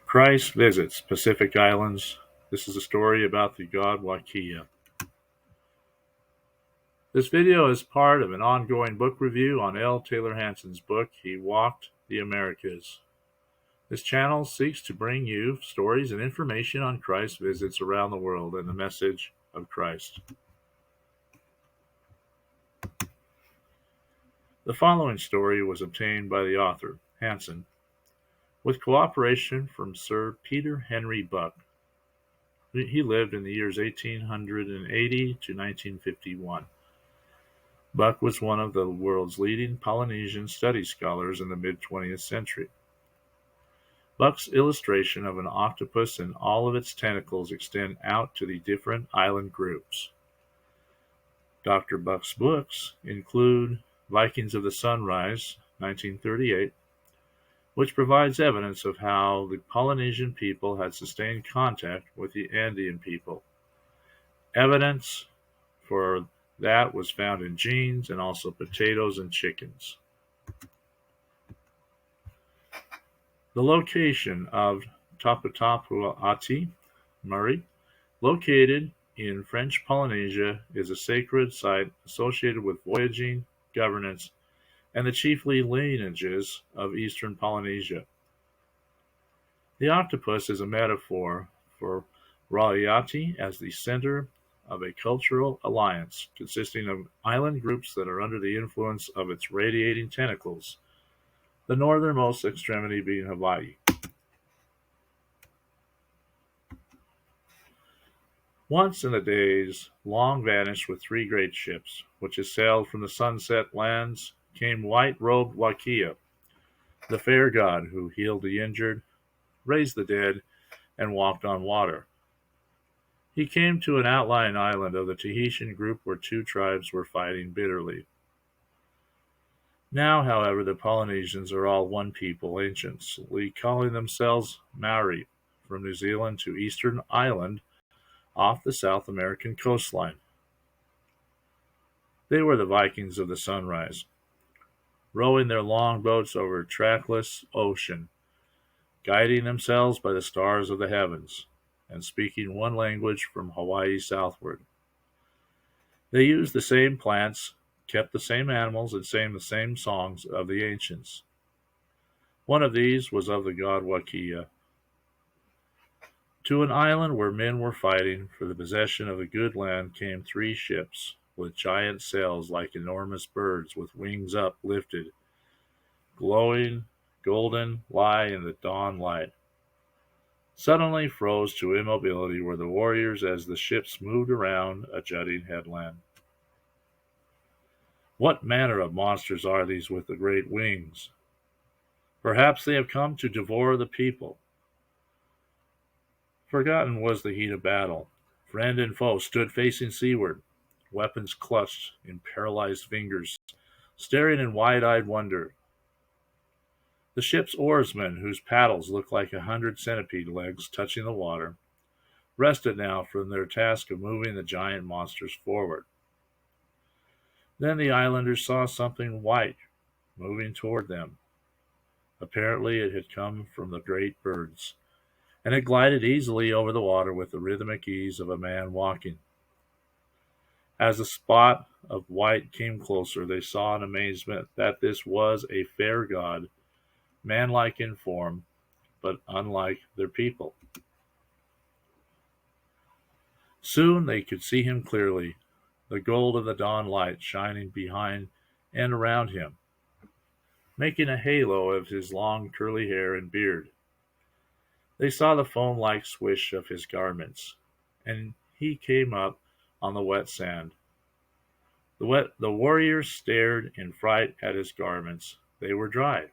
Christ visits Pacific Islands. This is a story about the god Wakia. This video is part of an ongoing book review on L. Taylor Hanson's book, He Walked the Americas. This channel seeks to bring you stories and information on Christ's visits around the world and the message of Christ. The following story was obtained by the author, Hanson, with cooperation from Sir Peter Henry Buck. He lived in the years 1880 to 1951. Buck was one of the world's leading Polynesian study scholars in the mid-20th century. Buck's illustration of an octopus and all of its tentacles extend out to the different island groups. Dr. Buck's books include Vikings of the Sunrise, 1938, which provides evidence of how the Polynesian people had sustained contact with the Andean people. Evidence for that was found in genes and also potatoes and chickens. The location of Taputapuati Murray, located in French Polynesia, is a sacred site associated with voyaging, governance, and the chiefly lineages of eastern Polynesia. The octopus is a metaphor for Raiati as the center of a cultural alliance consisting of island groups that are under the influence of its radiating tentacles, the northernmost extremity being Hawaii. Once in the days long vanished with three great ships, which had sailed from the sunset lands, came white-robed Wakia, the fair god who healed the injured, raised the dead, and walked on water. He came to an outlying island of the Tahitian group where two tribes were fighting bitterly. Now, however, the Polynesians are all one people, anciently calling themselves Maori, from New Zealand to Eastern Island off the South American coastline. They were the Vikings of the Sunrise, rowing their long boats over a trackless ocean, guiding themselves by the stars of the heavens, and speaking one language from Hawaii southward. They used the same plants, kept the same animals, and sang the same songs of the ancients. One of these was of the god Wakia. To an island where men were fighting for the possession of the good land came three ships, with giant sails like enormous birds with wings uplifted, glowing golden lie in the dawn light. Suddenly froze to immobility were the warriors as the ships moved around a jutting headland. What manner of monsters are these with the great wings? Perhaps they have come to devour the people. Forgotten was the heat of battle. Friend and foe stood facing seaward, weapons clutched in paralyzed fingers, staring in wide-eyed wonder. The ship's oarsmen, whose paddles looked like 100 centipede legs touching the water, rested now from their task of moving the giant monsters forward. Then the islanders saw something white moving toward them. Apparently it had come from the great birds, and it glided easily over the water with the rhythmic ease of a man walking. As the spot of white came closer, they saw in amazement that this was a fair god, manlike in form, but unlike their people. Soon they could see him clearly, the gold of the dawn light shining behind and around him, making a halo of his long curly hair and beard. They saw the foam-like swish of his garments, and he came up on the wet sand. The warriors stared in fright at his garments. They were dry.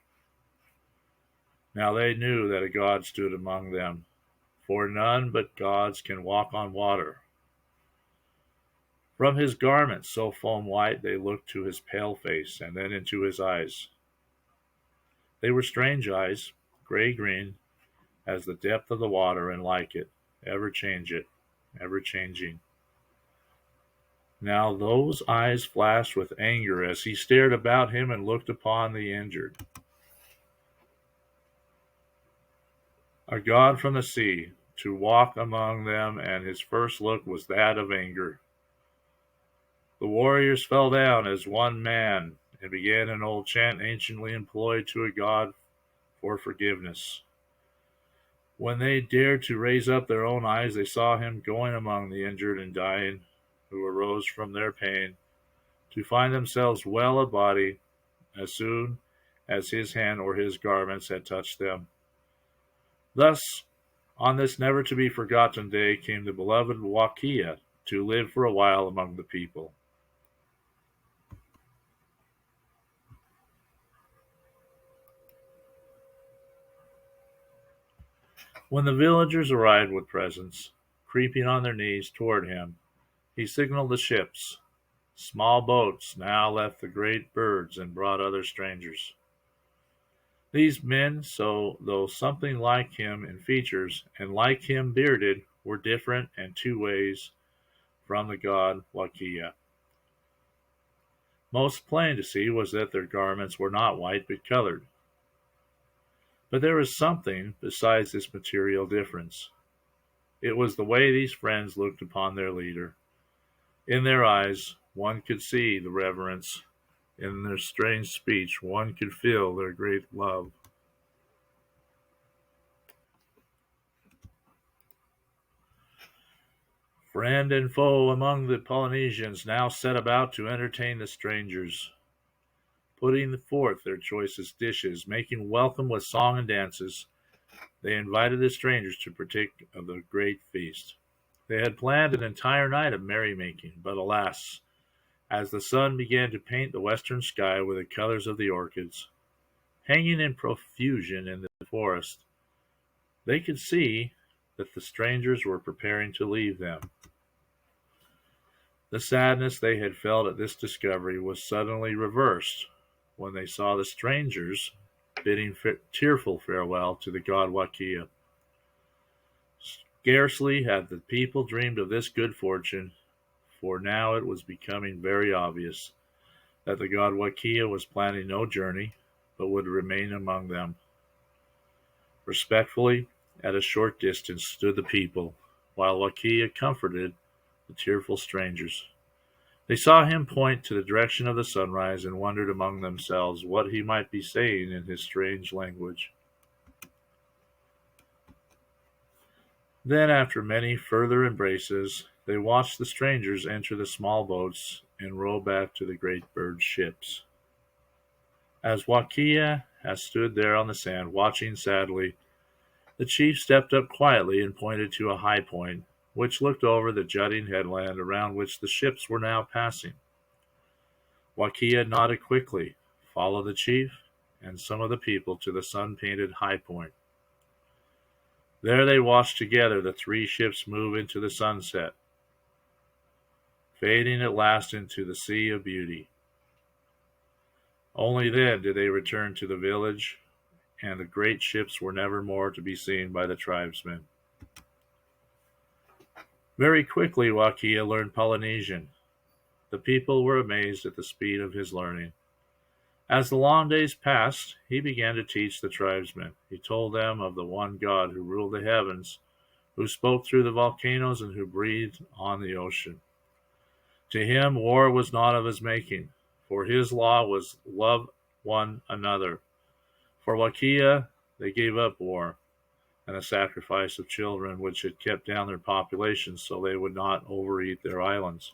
Now they knew that a god stood among them, for none but gods can walk on water. From his garments, so foam white, they looked to his pale face, and then into his eyes. They were strange eyes, gray-green, as the depth of the water, and like it, ever changing. Now those eyes flashed with anger as he stared about him and looked upon the injured. a god from the sea, to walk among them, and his first look was that of anger. The warriors fell down as one man and began an old chant anciently employed to a god for forgiveness. When they dared to raise up their own eyes, they saw him going among the injured and dying, who arose from their pain to find themselves well of body as soon as his hand or his garments had touched them. Thus, on this never to be forgotten day, came the beloved Wakia to live for a while among the people. When the villagers arrived with presents, creeping on their knees toward him, he signaled the ships. Small boats now left the great birds and brought other strangers. These men, so though something like him in features, and like him bearded, were different and two ways from the god Wakia. Most plain to see was that their garments were not white but colored. But there was something besides this material difference. It was the way these friends looked upon their leader. In their eyes one could see the reverence. In their strange speech one could feel their great love. Friend and foe among the Polynesians now set about to entertain the strangers, putting forth their choicest dishes, making welcome with song and dances. They invited the strangers to partake of the great feast. They had planned an entire night of merrymaking, but alas, as the sun began to paint the western sky with the colors of the orchids, hanging in profusion in the forest, they could see that the strangers were preparing to leave them. The sadness they had felt at this discovery was suddenly reversed when they saw the strangers bidding tearful farewell to the god Wakia. Scarcely had the people dreamed of this good fortune, for now it was becoming very obvious that the god Wakia was planning no journey, but would remain among them. Respectfully, at a short distance, stood the people, while Wakia comforted the tearful strangers. They saw him point to the direction of the sunrise and wondered among themselves what he might be saying in his strange language. Then, after many further embraces, they watched the strangers enter the small boats and row back to the great bird ships. As Wakia had stood there on the sand, watching sadly, the chief stepped up quietly and pointed to a high point, which looked over the jutting headland around which the ships were now passing. Wakia nodded quickly, followed the chief and some of the people to the sun-painted high point. There they watched together the three ships move into the sunset, fading at last into the sea of beauty. Only then did they return to the village, and the great ships were never more to be seen by the tribesmen. Very quickly Wakia learned Polynesian. The people were amazed at the speed of his learning. As the long days passed, he began to teach the tribesmen. He told them of the one God who ruled the heavens, who spoke through the volcanoes, and who breathed on the ocean. To him war was not of his making, for his law was love one another. For Wakia they gave up war and the sacrifice of children, which had kept down their populations so they would not overeat their islands.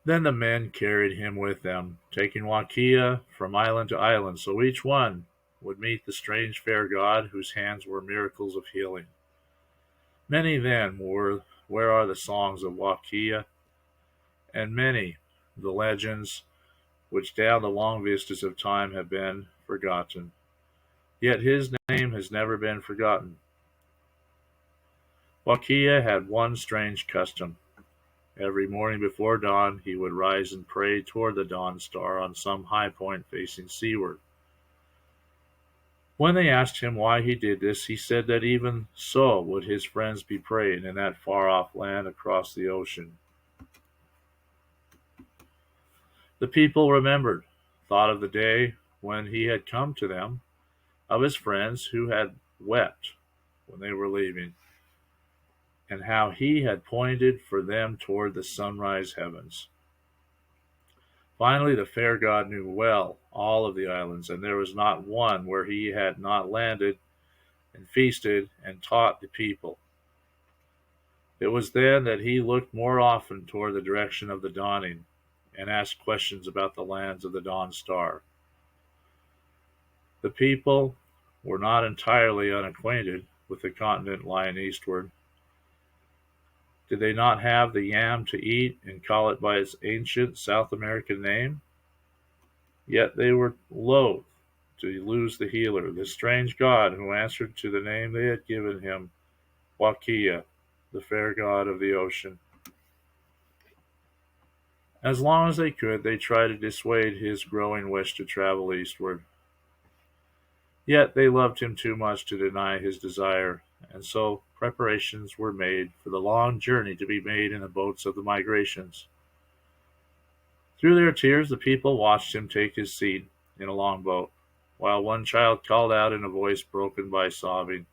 Then the men carried him with them, taking Wakia from island to island, so each one would meet the strange fair god whose hands were miracles of healing. Many then were Where Are the Songs of Wakia, and many the legends which down the long vistas of time have been forgotten. Yet his name has never been forgotten. Wakia had one strange custom. Every morning before dawn he would rise and pray toward the dawn star on some high point facing seaward. When they asked him why he did this, he said that even so would his friends be praying in that far-off land across the ocean. The people remembered, thought of the day when he had come to them, of his friends who had wept when they were leaving, and how he had pointed for them toward the sunrise heavens. Finally, the fair god knew well all of the islands, and there was not one where he had not landed and feasted and taught the people. It was then that he looked more often toward the direction of the dawning and asked questions about the lands of the dawn star. The people were not entirely unacquainted with the continent lying eastward. Did they not have the yam to eat and call it by its ancient South American name? Yet they were loath to lose the healer, the strange god who answered to the name they had given him, Wakia, the fair god of the ocean. As long as they could, they tried to dissuade his growing wish to travel eastward. Yet they loved him too much to deny his desire, and so preparations were made for the long journey to be made in the boats of the migrations. Through their tears, the people watched him take his seat in a longboat, while one child called out in a voice broken by sobbing,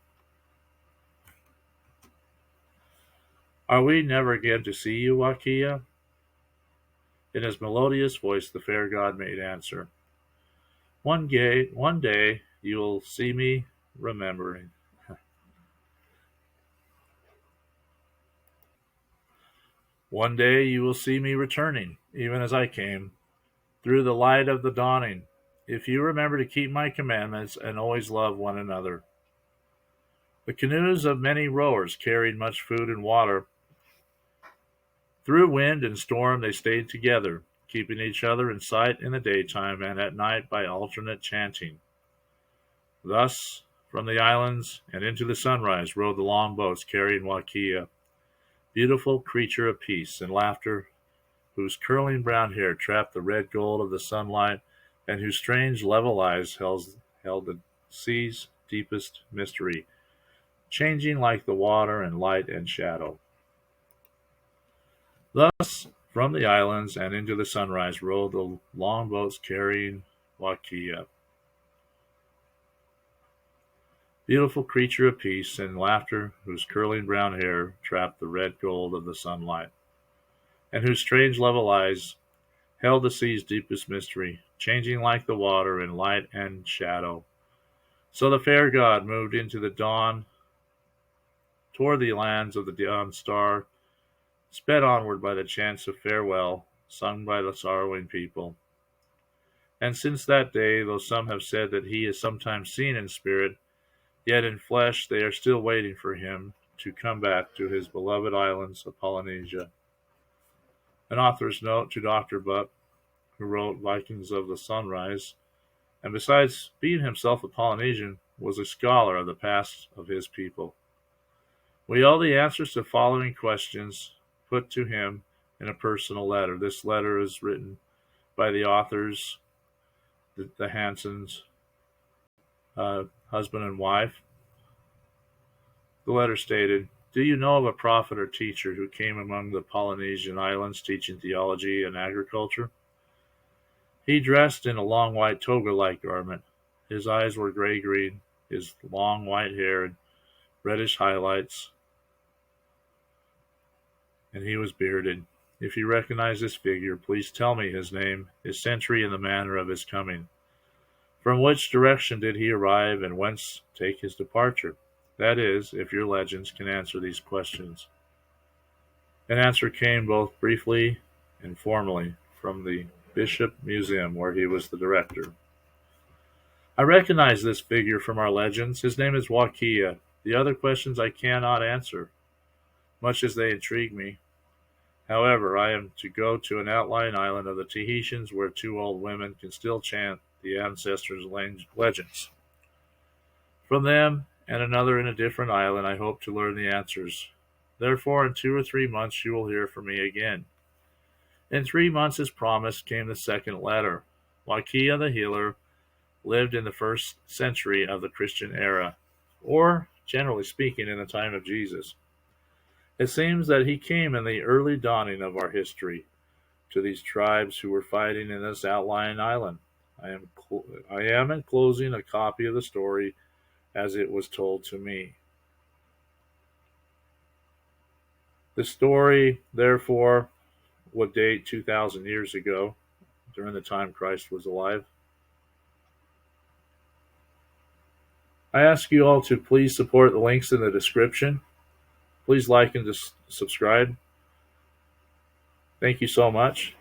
"Are we never again to see you, Wakia?" In his melodious voice, the fair god made answer, one day you will see me remembering. One day you will see me returning, even as I came, through the light of the dawning, if you remember to keep my commandments and always love one another. The canoes of many rowers carried much food and water. Through wind and storm they stayed together, keeping each other in sight in the daytime and at night by alternate chanting. Thus, from the islands and into the sunrise rode the long boats carrying Wakia, beautiful creature of peace and laughter, whose curling brown hair trapped the red gold of the sunlight, and whose strange level eyes held the sea's deepest mystery, changing like the water in light and shadow. Thus, from the islands and into the sunrise rode the long boats carrying Wakia, beautiful creature of peace and laughter, whose curling brown hair trapped the red gold of the sunlight, and whose strange level eyes held the sea's deepest mystery, changing like the water in light and shadow. So the fair god moved into the dawn toward the lands of the dawn star, sped onward by the chants of farewell sung by the sorrowing people. And since that day, though some have said that he is sometimes seen in spirit, yet in flesh they are still waiting for him to come back to his beloved islands of Polynesia. An author's note to Dr. Buck, who wrote Vikings of the Sunrise, and besides being himself a Polynesian, was a scholar of the past of his people. We owe the answers to the following questions put to him in a personal letter. This letter is written by the authors, the Hansons, husband and wife. The letter stated, "Do you know of a prophet or teacher who came among the Polynesian islands teaching theology and agriculture? He dressed in a long white toga-like garment. His eyes were gray-green, his long white hair had reddish highlights, and he was bearded. If you recognize this figure, please tell me his name, his century, and the manner of his coming. From which direction did he arrive, and whence take his departure? That is, if your legends can answer these questions." An answer came both briefly and formally from the Bishop Museum, where he was the director. "I recognize this figure from our legends. His name is Wakia. The other questions I cannot answer, much as they intrigue me. However, I am to go to an outlying island of the Tahitians where two old women can still chant the ancestors' legends. From them, and another in a different island, I hope to learn the answers. Therefore, in 2 or 3 months you will hear from me again." In 3 months, as promised, came the second letter. Wakia the healer lived in the 1st century of the Christian era, or, generally speaking, in the time of Jesus. It seems that he came in the early dawning of our history to these tribes who were fighting in this outlying island. I am enclosing a copy of the story as it was told to me. The story, therefore, would date 2,000 years ago, during the time Christ was alive. I ask you all to please support the links in the description. Please like and subscribe. Thank you so much.